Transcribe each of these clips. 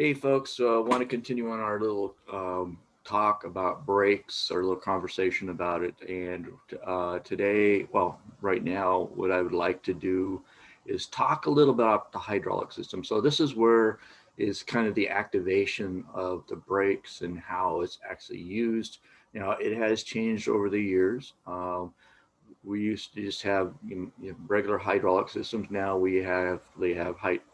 Hey folks, want to continue on our little talk about brakes, our little conversation about it. And today, well, right now, what I would like to do is talk a little about the hydraulic system. So this is where is kind of the activation of the brakes and how it's actually used. Now, it has changed over the years. We used to just have regular hydraulic systems. Now they have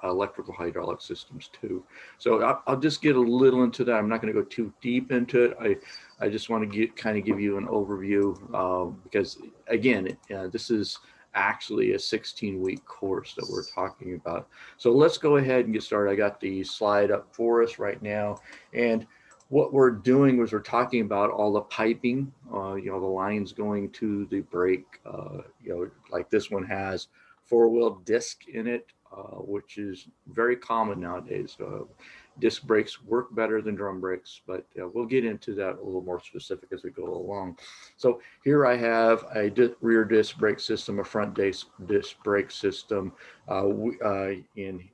electrical hydraulic systems too. So I'll just get a little into that. I'm not going to go too deep into it. I just want to kind of give you an overview because again, this is actually a 16-week course that we're talking about. So let's go ahead and get started. I got the slide up for us right now, and what we're doing was we're talking about all the piping, the lines going to the brake, like this one has four-wheel disc in it, which is very common nowadays. Disc brakes work better than drum brakes, but we'll get into that a little more specific as we go along. So here I have a rear disc brake system, a front disc brake system. Again,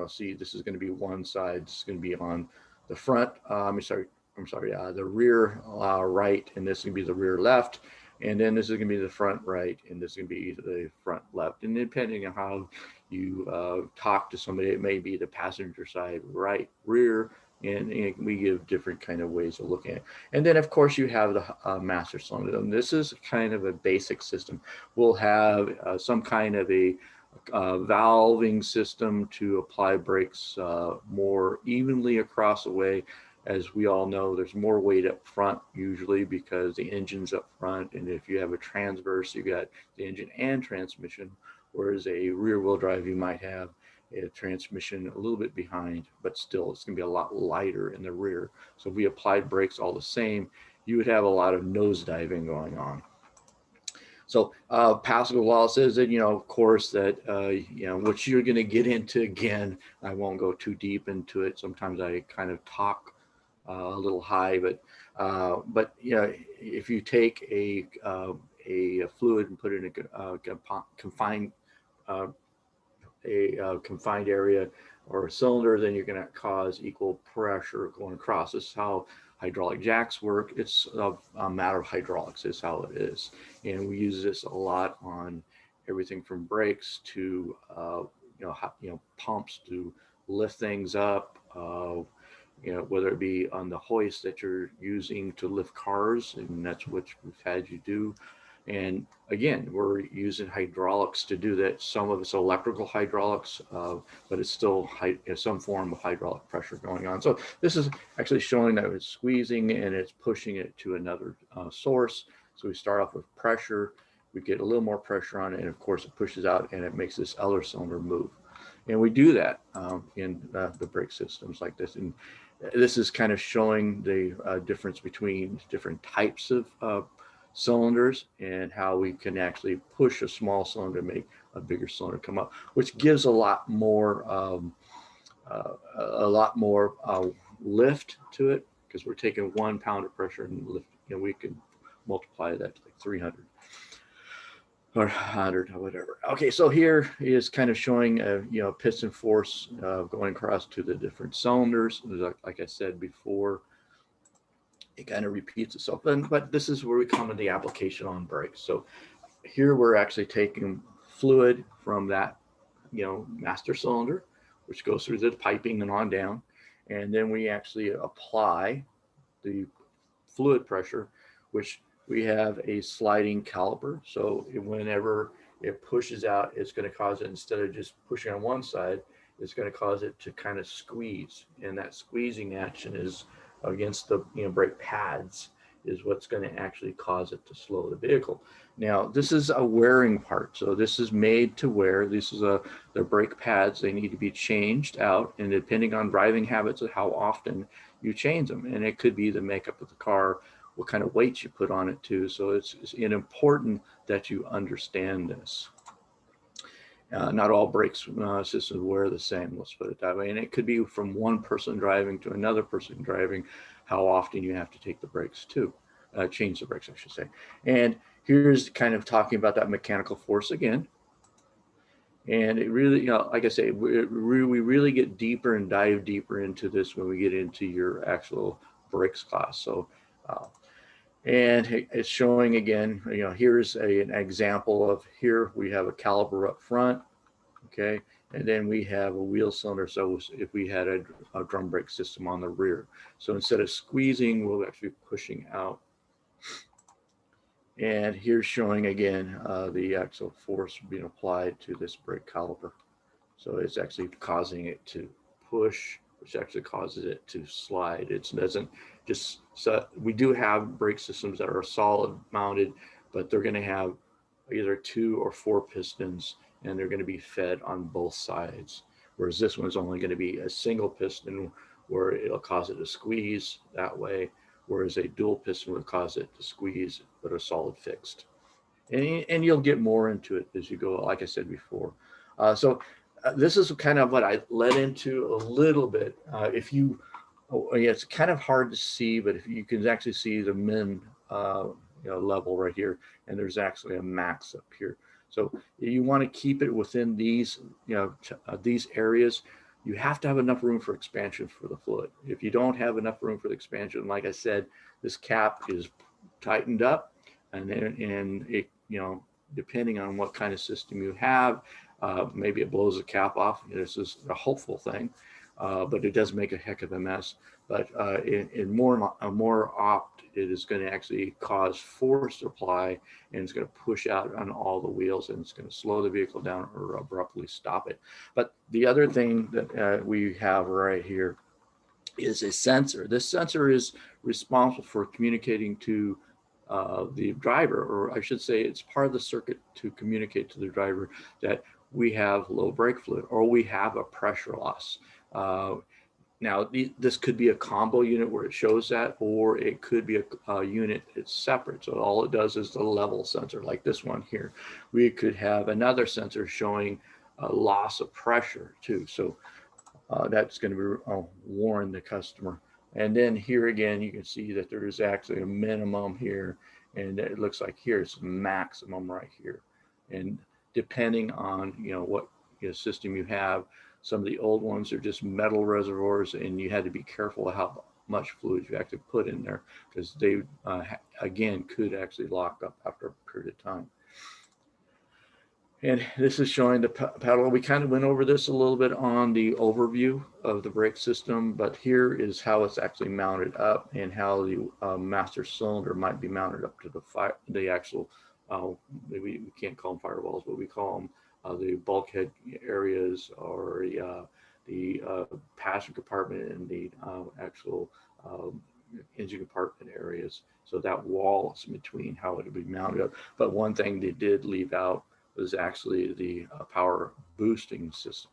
see, this is going to be one side. This is going to be on the front, the rear right, and this is gonna be the rear left, and then this is gonna be the front right, and this is gonna be the front left. And depending on how you talk to somebody, it may be the passenger side right, rear, and we give different kind of ways of looking at it. And then of course you have the master cylinder. And this is kind of a basic system. We'll have some kind of a valving system to apply brakes more evenly across the way. As we all know, there's more weight up front usually because the engine's up front, and if you have a transverse, you got the engine and transmission, whereas a rear wheel drive, you might have a transmission a little bit behind, but still it's going to be a lot lighter in the rear. So if we applied brakes all the same, you would have a lot of nose diving going on. So Pascal law says that, of course, that, which you're going to get into again. I won't go too deep into it. Sometimes I kind of talk a little high, but if you take a fluid and put it in confined uh, confined area or a cylinder, then you're going to cause equal pressure going across. This is how hydraulic jacks work. It's a matter of hydraulics is how it is. And we use this a lot on everything from brakes to, pumps to lift things up, whether it be on the hoist that you're using to lift cars, and that's what we've had you do. And again, we're using hydraulics to do that. Some of it's electrical hydraulics, but it's still some form of hydraulic pressure going on. So this is actually showing that it's squeezing and it's pushing it to another source. So we start off with pressure, we get a little more pressure on it, and of course it pushes out and it makes this other cylinder move. And we do that in the brake systems like this. And this is kind of showing the difference between different types of cylinders and how we can actually push a small cylinder to make a bigger cylinder come up, which gives a lot more lift to it, because we're taking 1 pound of pressure and lift. We can multiply that to like 300 or 100 or whatever. Okay, so here is kind of showing piston force going across to the different cylinders. Like I said before, it kind of repeats itself. But this is where we come to the application on brakes. So here we're actually taking fluid from that, master cylinder, which goes through the piping and on down. And then we actually apply the fluid pressure, which we have a sliding caliper. So whenever it pushes out, it's going to cause it, instead of just pushing on one side, it's going to cause it to kind of squeeze. And that squeezing action is against the brake pads is what's going to actually cause it to slow the vehicle. Now, this is a wearing part. So this is made to wear. This is the brake pads. They need to be changed out, and depending on driving habits of how often you change them. And it could be the makeup of the car, what kind of weight you put on it too. So it's important that you understand this. Not all brake systems wear the same, let's put it that way. And it could be from one person driving to another person driving, how often you have to take the brakes too, change the brakes, I should say. And here's kind of talking about that mechanical force again. And it really, like I say, we really get deeper and dive deeper into this when we get into your actual brakes class. So, uh, and it's showing again, here's an example of here we have a caliper up front, okay, and then we have a wheel cylinder. So if we had a drum brake system on the rear, so instead of squeezing, we're actually pushing out. And here's showing again the actual force being applied to this brake caliper. So it's actually causing it to push, which actually causes it to slide. It doesn't just, so we do have brake systems that are solid mounted, but they're going to have either 2 or 4 pistons, and they're going to be fed on both sides. Whereas this one's only going to be a single piston where it'll cause it to squeeze that way, whereas a dual piston would cause it to squeeze, but a solid fixed. And you'll get more into it as you go, like I said before. This is kind of what I led into a little bit. If you, yeah, it's kind of hard to see, but if you can actually see the min level right here, and there's actually a max up here. So you want to keep it within these, these areas. You have to have enough room for expansion for the fluid. If you don't have enough room for the expansion, like I said, this cap is tightened up, and it, depending on what kind of system you have, maybe it blows the cap off. This is a hopeful thing, but it does make a heck of a mess. But in more opt, it is going to actually cause force apply, and it's going to push out on all the wheels, and it's going to slow the vehicle down or abruptly stop it. But the other thing that we have right here is a sensor. This sensor is responsible for communicating to the driver, or I should say it's part of the circuit to communicate to the driver that we have low brake fluid or we have a pressure loss. Now, this could be a combo unit where it shows that, or it could be a unit that's separate. So all it does is the level sensor, like this one here. We could have another sensor showing a loss of pressure too. So that's going to be warn the customer. And then here again, you can see that there is actually a minimum here, and it looks like here it's maximum right here. And depending on what system you have, some of the old ones are just metal reservoirs, and you had to be careful how much fluid you actually put in there because they again could actually lock up after a period of time. And this is showing the pedal. We kind of went over this a little bit on the overview of the brake system, but here is how it's actually mounted up and how the master cylinder might be mounted up to the actual, we can't call them firewalls, but we call them the bulkhead areas, or the passenger compartment and the actual engine compartment areas. So that wall is in between how it would be mounted up. But one thing they did leave out was actually the power boosting system.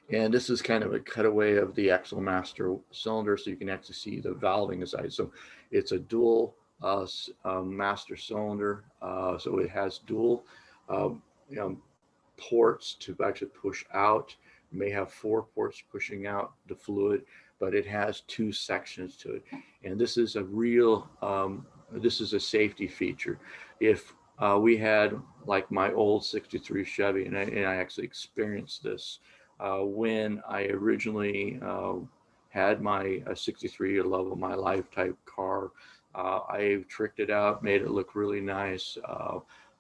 And this is kind of a cutaway of the actual master cylinder, so you can actually see the valving inside. So it's a dual master cylinder, so it has dual ports to actually push out. You may have 4 ports pushing out the fluid, but it has 2 sections to it. And this is a real, this is a safety feature. If we had like my old 63 Chevy, and I actually experienced this when I originally had my 63 Love of My Life type car. I tricked it out, made it look really nice.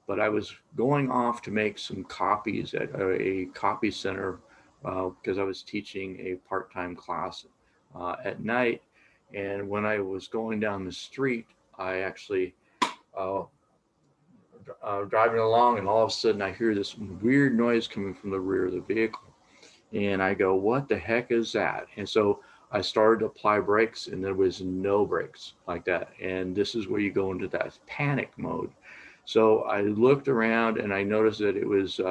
But I was going off to make some copies at a copy center because I was teaching a part-time class at night. And when I was going down the street, I actually driving along, and all of a sudden I hear this weird noise coming from the rear of the vehicle. And I go, what the heck is that? And so I started to apply brakes, and there was no brakes like that. And this is where you go into that panic mode. So I looked around, and I noticed that it was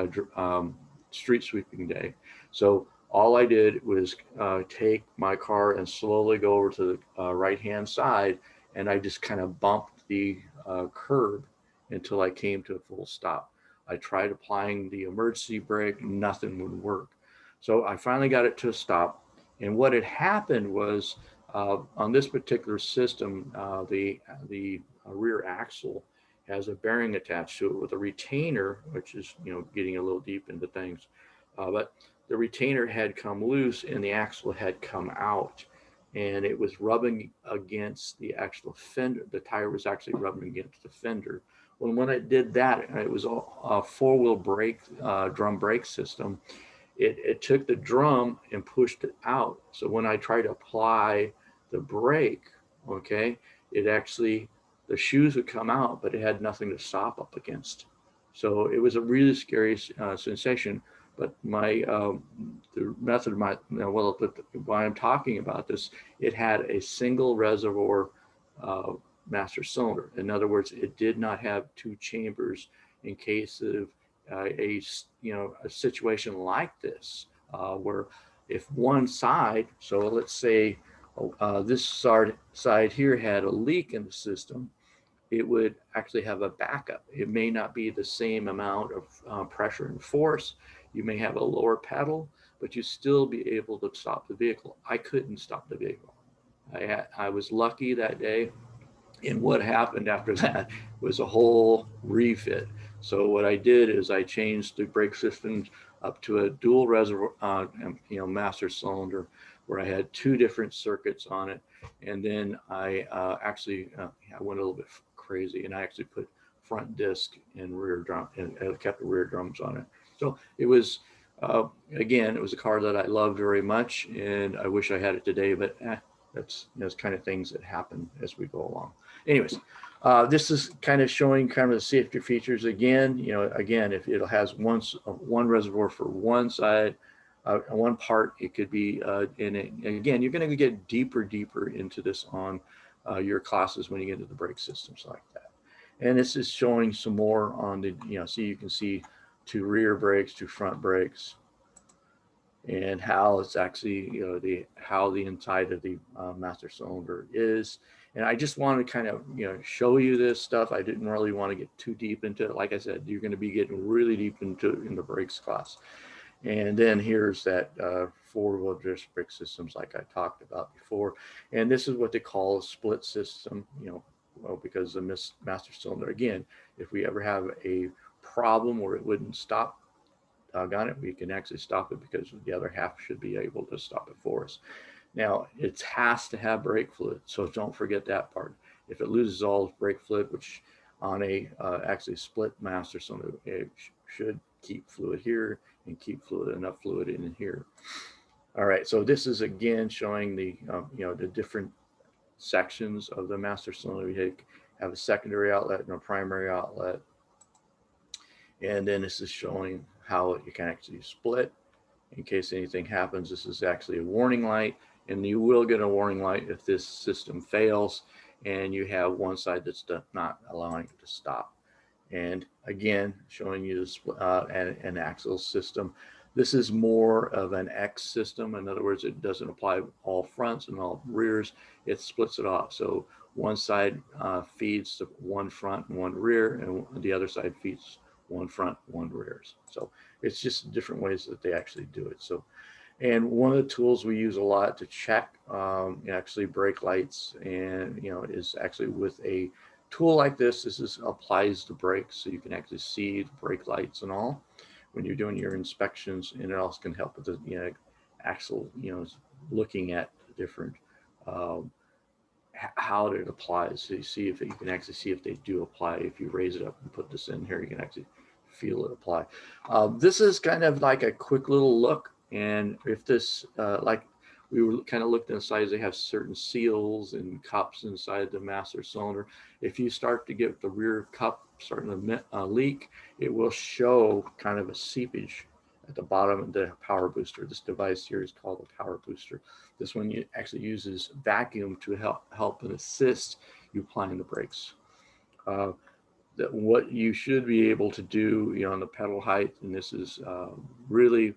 street sweeping day. So all I did was take my car and slowly go over to the right-hand side, and I just kind of bumped the curb until I came to a full stop. I tried applying the emergency brake, nothing would work. So I finally got it to a stop. And what had happened was on this particular system, the rear axle has a bearing attached to it with a retainer, which is, getting a little deep into things. But the retainer had come loose and the axle had come out, and it was rubbing against the actual fender. The tire was actually rubbing against the fender. When it did that, it was a four-wheel brake, drum brake system. It took the drum and pushed it out. So when I tried to apply the brake, okay, it actually, the shoes would come out, but it had nothing to stop up against. So it was a really scary sensation. But the method of my, well, why I'm talking about this, it had a single reservoir uh, master cylinder. In other words, it did not have two chambers in case of a situation like this, where if one side, so let's say this side here had a leak in the system, it would actually have a backup. It may not be the same amount of pressure and force. You may have a lower pedal, but you still be able to stop the vehicle. I couldn't stop the vehicle. I was lucky that day, and what happened after that was a whole refit. So what I did is I changed the brake systems up to a dual reservoir, master cylinder, where I had two different circuits on it, and then I went a little bit crazy, and I actually put front disc and rear drum, and I kept the rear drums on it. So it was. Again, it was a car that I loved very much, and I wish I had it today, but that's those kind of things that happen as we go along. Anyways, this is kind of showing kind of the safety features again. Again, if it has one reservoir for one side, one part, it could be in it. Again, you're going to get deeper into this on your classes when you get into the brake systems like that. And this is showing some more on the, so you can see two rear brakes, two front brakes, and how it's actually, how the inside of the master cylinder is. And I just want to kind of, show you this stuff. I didn't really want to get too deep into it. Like I said, you're going to be getting really deep in the brakes class. And then here's that four-wheel disc brake systems like I talked about before. And this is what they call a split system, well, because the master cylinder, again, if we ever have a problem where it wouldn't stop, doggone it, we can actually stop it because the other half should be able to stop it for us. Now, it has to have brake fluid, so don't forget that part. If it loses all brake fluid, which on a actually split master cylinder, it should keep fluid here and keep enough fluid in here. All right, so this is again showing the the different sections of the master cylinder. You have a secondary outlet and a primary outlet, and then this is showing how you can actually split in case anything happens. This is actually a warning light, and you will get a warning light if this system fails and you have one side that's not allowing it to stop. And again, showing you this, an axle system. This is more of an X system. In other words, it doesn't apply all fronts and all rears. It splits it off. So one side feeds to one front and one rear, and the other side feeds one front, one rears. So it's just different ways that they actually do it. So, and one of the tools we use a lot to check actually brake lights, and is actually with a tool like this. This applies the brakes, so you can actually see the brake lights and all when you're doing your inspections, and it also can help with the axle, looking at different um, how it applies. So you see if you can actually see if they do apply. If you raise it up and put this in here, you can actually feel it apply. This is kind of like a quick little look, and if this like we were kind of looked inside, they have certain seals and cups inside the master cylinder. If you start to get the rear cup starting to leak, it will show kind of a seepage at the bottom of the power booster. This device here is called a power booster. This one actually uses vacuum to help and assist you applying the brakes. Uh, that what you should be able to do, on the pedal height, and this is really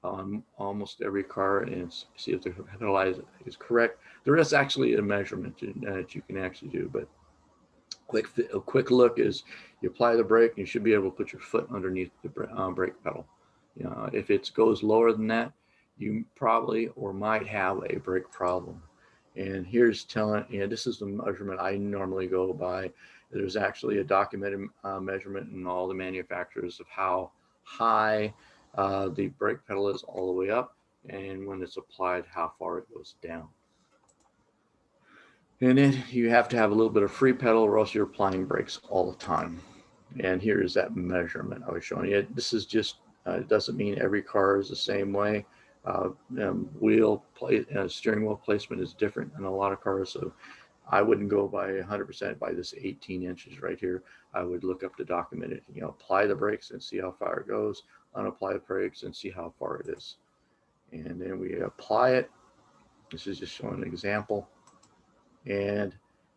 on almost every car, and see if the pedal height is correct. There is actually a measurement that you can actually do, but a quick look is you apply the brake, and you should be able to put your foot underneath the brake pedal. If it goes lower than that, you probably or might have a brake problem. And here's telling, this is the measurement I normally go by. There's actually a documented measurement in all the manufacturers of how high the brake pedal is all the way up, and when it's applied, how far it goes down. And then you have to have a little bit of free pedal, or else you're applying brakes all the time. And here is that measurement I was showing you. This is just, it doesn't mean every car is the same way. Steering wheel placement is different in a lot of cars. So I wouldn't go by 100% by this 18 inches right here. I would look up to document it, apply the brakes and see how far it goes, unapply the brakes and see how far it is. And then we apply it. This is just showing an example. And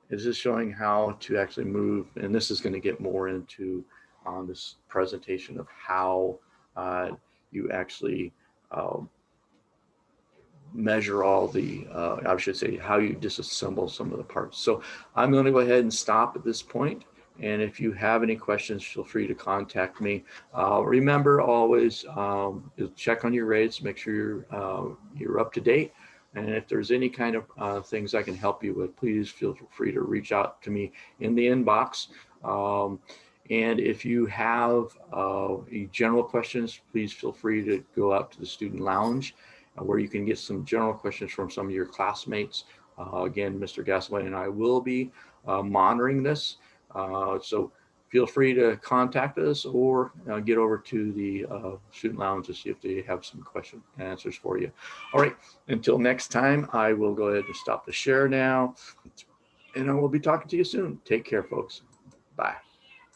this is showing how to actually move. And this is going to get more into this presentation of how you actually measure all the, I should say, how you disassemble some of the parts. So I'm going to go ahead and stop at this point. And if you have any questions, feel free to contact me. Remember always check on your rates, make sure you're up to date. And if there's any kind of things I can help you with, please feel free to reach out to me in the inbox. And if you have general questions, please feel free to go out to the student lounge where you can get some general questions from some of your classmates. Again, Mr. Gasaway and I will be monitoring this. So feel free to contact us or get over to the student lounge to see if they have some question and answers for you. All right, until next time, I will go ahead and stop the share now. And I will be talking to you soon. Take care, folks. Bye.